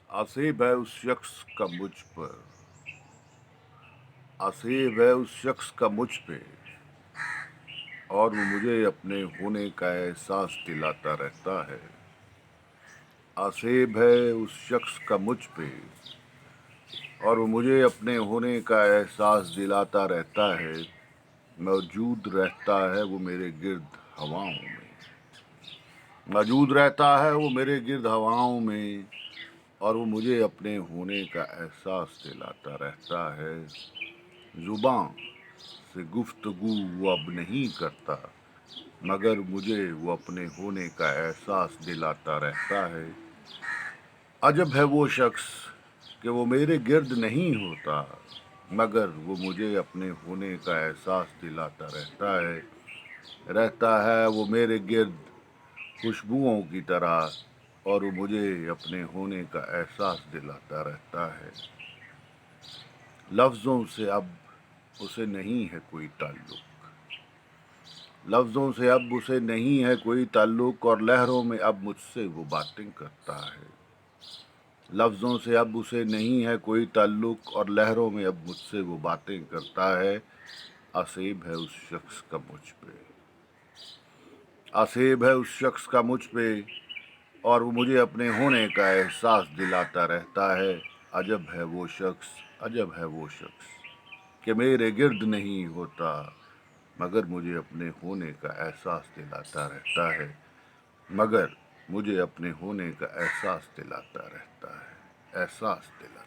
आसेब है उस शख्स का मुझ पर, आसेब है उस शख्स का मुझ पे, और वो मुझे अपने होने का एहसास दिलाता रहता है। आसेब है उस शख्स का मुझ पे, और वो मुझे अपने होने का एहसास दिलाता रहता है। मौजूद रहता है वो मेरे गिर्द हवाओं में, मौजूद रहता है वो मेरे गिर्द हवाओं में, और वो मुझे अपने होने का एहसास दिलाता रहता है। जुबां से गुफ्तगू वो अब नहीं करता, मगर मुझे वो अपने होने का एहसास दिलाता रहता है। अजब है वो शख्स कि वो मेरे गिर्द नहीं होता, मगर वो मुझे अपने होने का एहसास दिलाता रहता है वो मेरे गिर्द खुशबुओं की तरह, और वो मुझे अपने होने का एहसास दिलाता रहता है। लफ्ज़ों से अब उसे नहीं है कोई ताल्लुक, लफ्ज़ों से अब उसे नहीं है कोई ताल्लुक, और लहरों में अब मुझसे वो बातें करता है। लफ्ज़ों से अब उसे नहीं है कोई ताल्लुक, और लहरों में अब मुझसे वो बातें करता है। आसेब है उस शख्स का मुझ पे, आसेब है उस शख्स का मुझ पे, और वो मुझे अपने होने का एहसास दिलाता रहता है। अजब है वो शख्स, अजब है वो शख्स कि मेरे गिर्द नहीं होता, मगर मुझे अपने होने का एहसास दिलाता रहता है, मगर मुझे अपने होने का एहसास दिलाता रहता है, एहसास दिलाता